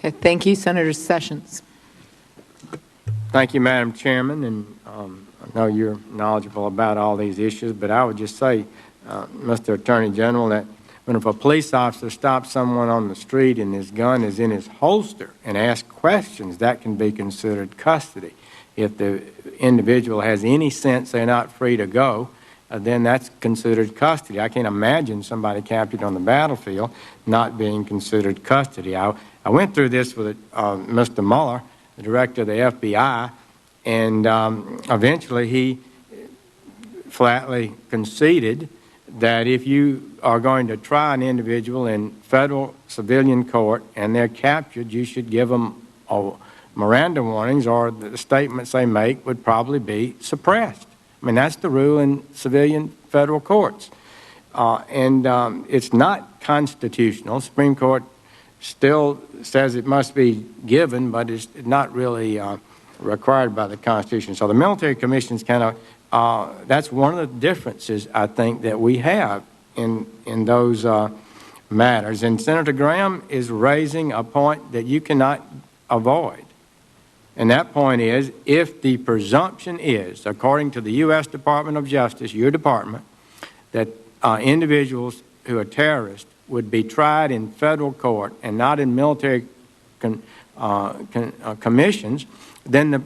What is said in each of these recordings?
Okay, thank you. Senator Sessions. Thank you, Madam Chairman, and I know you're knowledgeable about all these issues, but I would just say, Mr. Attorney General, that if a police officer stops someone on the street and his gun is in his holster and asks questions, that can be considered custody. If the individual has any sense they're not free to go, then that's considered custody. I can't imagine somebody captured on the battlefield not being considered custody. I went through this with Mr. Mueller, the director of the FBI, and eventually he flatly conceded that if you are going to try an individual in federal civilian court and they're captured, you should give them Miranda warnings, or the statements they make would probably be suppressed. I mean, that's the rule in civilian federal courts. It's not constitutional. The Supreme Court still says it must be given, but it's not really required by the Constitution. So the military commissions that's one of the differences, I think, that we have in those matters. And Senator Graham is raising a point that you cannot avoid. And that point is, if the presumption is, according to the U.S. Department of Justice, your department, that individuals who are terrorists would be tried in federal court and not in military commissions, then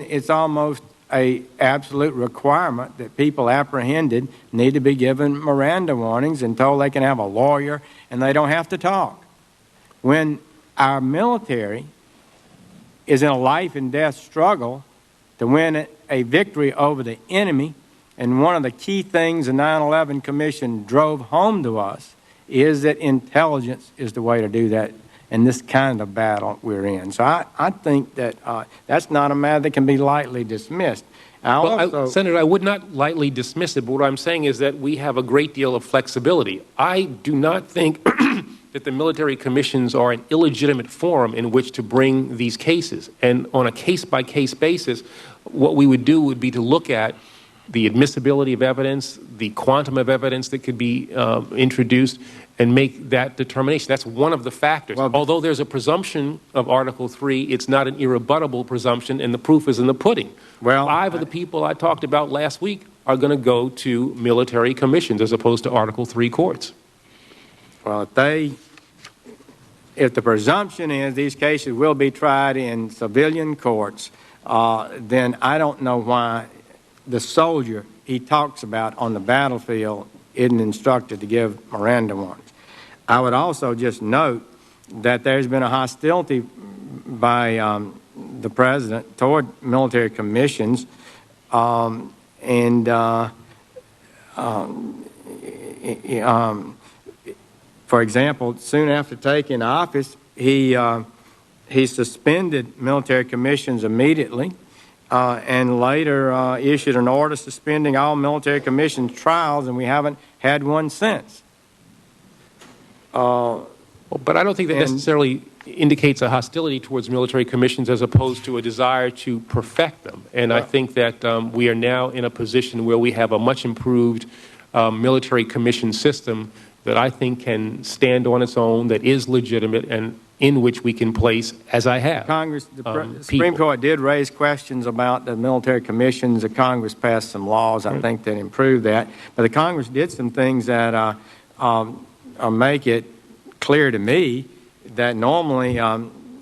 it's almost an absolute requirement that people apprehended need to be given Miranda warnings and told they can have a lawyer and they don't have to talk. When our military is in a life and death struggle to win a victory over the enemy, and one of the key things the 9/11 Commission drove home to us is that intelligence is the way to do that in this kind of battle we're in. So I think that that's not a matter that can be lightly dismissed. Senator, I would not lightly dismiss it, but what I'm saying is that we have a great deal of flexibility. I do not think that the military commissions are an illegitimate forum in which to bring these cases. And on a case-by-case basis, what we would do would be to look at the admissibility of evidence, the quantum of evidence that could be introduced, and make that determination. That's one of the factors. Well, although there's a presumption of Article 3, it's not an irrebuttable presumption, and the proof is in the pudding. Well, 5 of the people I talked about last week are going to go to military commissions as opposed to Article 3 courts. Well, if the presumption is these cases will be tried in civilian courts, then I don't know why the soldier he talks about on the battlefield isn't instructed to give Miranda warnings. I would also just note that there's been a hostility by the president toward military commissions, for example, soon after taking office, he suspended military commissions immediately, and later issued an order suspending all military commission trials, and we haven't had one since. But I don't think that necessarily indicates a hostility towards military commissions as opposed to a desire to perfect them. And I think that we are now in a position where we have a much improved military commission system that I think can stand on its own, that is legitimate, and in which we can place, as I have. Congress, the Supreme Court did raise questions about the military commissions. The Congress passed some laws, I think, that improved that. But the Congress did some things that make it clear to me that normally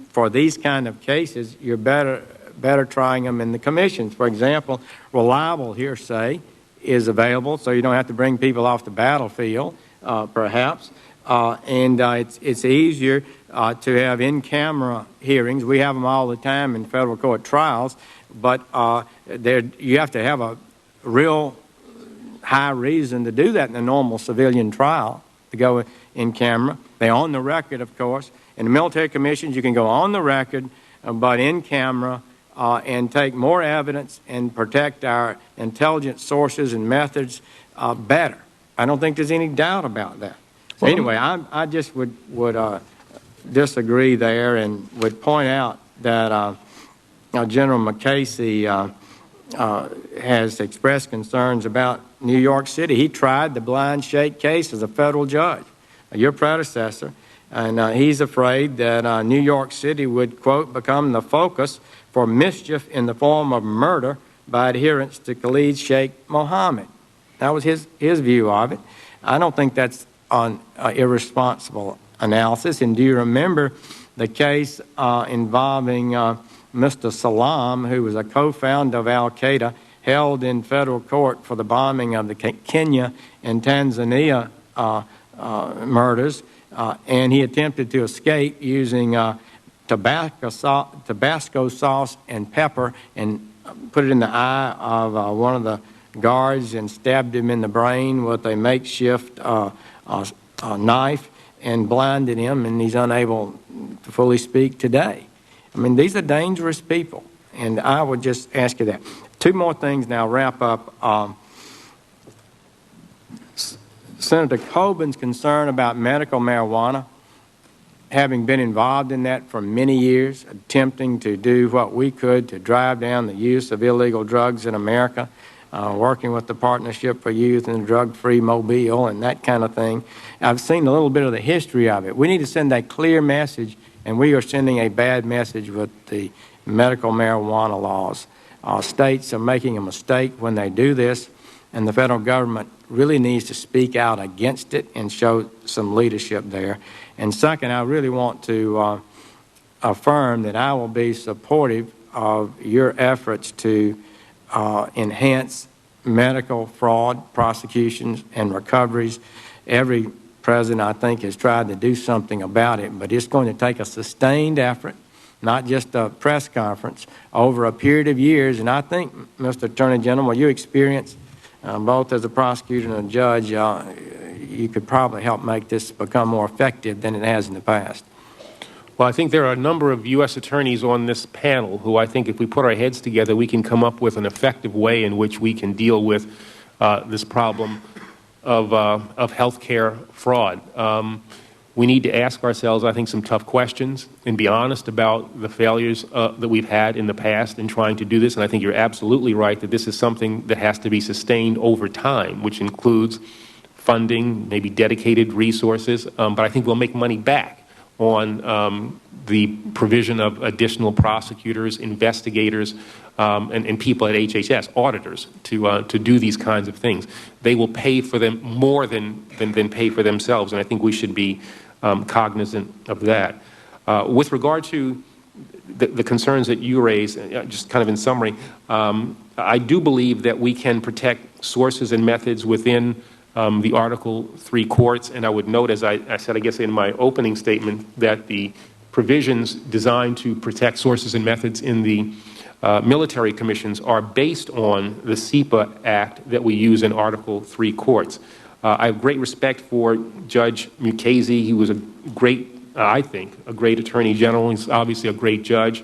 for these kind of cases, you're better trying them in the commissions. For example, reliable hearsay is available, so you don't have to bring people off the battlefield, perhaps. And it's easier to have in-camera hearings. We have them all the time in federal court trials, but you have to have a real high reason to do that in a normal civilian trial, to go in camera. They're on the record, of course. In the military commissions, you can go on the record, but in camera, and take more evidence and protect our intelligence sources and methods better. I don't think there's any doubt about that. So anyway, I just would disagree there, and would point out that General McCasey has expressed concerns about New York City. He tried the blind shake case as a federal judge. Your predecessor And he's afraid that New York City would, quote, become the focus for mischief in the form of murder by adherents to Khalid Sheikh Mohammed. That was his view of it. I don't think that's an irresponsible analysis. And do you remember the case involving Mr. Salam, who was a co-founder of Al-Qaeda, held in federal court for the bombing of the Kenya and Tanzania murders, and he attempted to escape using Tabasco sauce and pepper and put it in the eye of one of the guards and stabbed him in the brain with a makeshift knife and blinded him, and he's unable to fully speak today. I mean, these are dangerous people, and I would just ask you that. Two more things now, wrap up. Senator Coben's concern about medical marijuana, having been involved in that for many years, attempting to do what we could to drive down the use of illegal drugs in America, working with the Partnership for Youth and Drug-Free Mobile and that kind of thing. I've seen a little bit of the history of it. We need to send a clear message, and we are sending a bad message with the medical marijuana laws. States are making a mistake when they do this, and the federal government really needs to speak out against it and show some leadership there. And second, I really want to affirm that I will be supportive of your efforts to enhance medical fraud prosecutions and recoveries. Every president, I think, has tried to do something about it, but it's going to take a sustained effort, not just a press conference, over a period of years. And I think, Mr. Attorney General, with your experience, both as a prosecutor and a judge, you could probably help make this become more effective than it has in the past. Well, I think there are a number of U.S. attorneys on this panel who I think if we put our heads together, we can come up with an effective way in which we can deal with this problem of health care fraud. We need to ask ourselves, I think, some tough questions and be honest about the failures that we've had in the past in trying to do this. And I think you're absolutely right that this is something that has to be sustained over time, which includes funding, maybe dedicated resources. But I think we'll make money back on the provision of additional prosecutors, investigators, and people at HHS, auditors, to do these kinds of things. They will pay for them more than pay for themselves, and I think we should be cognizant of that. With regard to the concerns that you raise, just kind of in summary, I do believe that we can protect sources and methods within the Article 3 courts, and I would note, as I said, I guess in my opening statement, that the provisions designed to protect sources and methods in the military commissions are based on the CSPA Act that we use in Article 3 courts. I have great respect for Judge Mukasey. He was a great, I think, a great attorney general. He's obviously a great judge.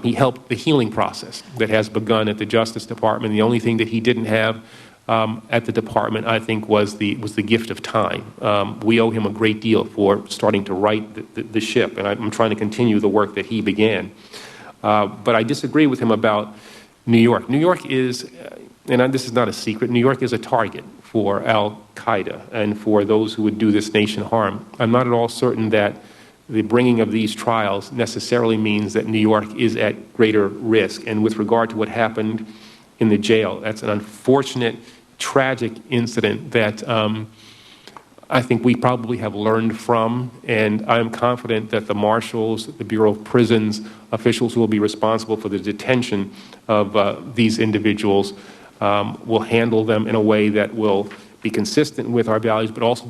He helped the healing process that has begun at the Justice Department. The only thing that he didn't have at the department, I think, was the gift of time. We owe him a great deal for starting to right the ship, and I'm trying to continue the work that he began. But I disagree with him about New York. New York is, and this is not a secret, New York is a target for Al-Qaeda and for those who would do this nation harm. I'm not at all certain that the bringing of these trials necessarily means that New York is at greater risk. And with regard to what happened in the jail, that's an unfortunate, tragic incident that I think we probably have learned from, and I'm confident that the marshals, the Bureau of Prisons, officials who will be responsible for the detention of these individuals will handle them in a way that will be consistent with our values, but also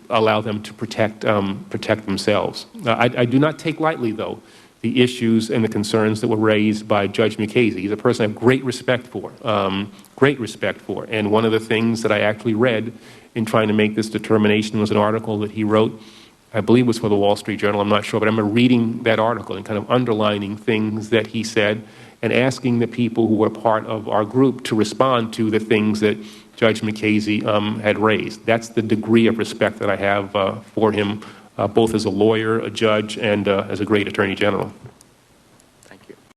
allow them to protect themselves. I do not take lightly, though, the issues and the concerns that were raised by Judge Mukasey. He's a person I have great respect for. And one of the things that I actually read in trying to make this determination was an article that he wrote, I believe was for the Wall Street Journal, I'm not sure, but I remember reading that article and kind of underlining things that he said and asking the people who were part of our group to respond to the things that Judge Mukasey had raised. That's the degree of respect that I have for him, both as a lawyer, a judge, and as a great attorney general.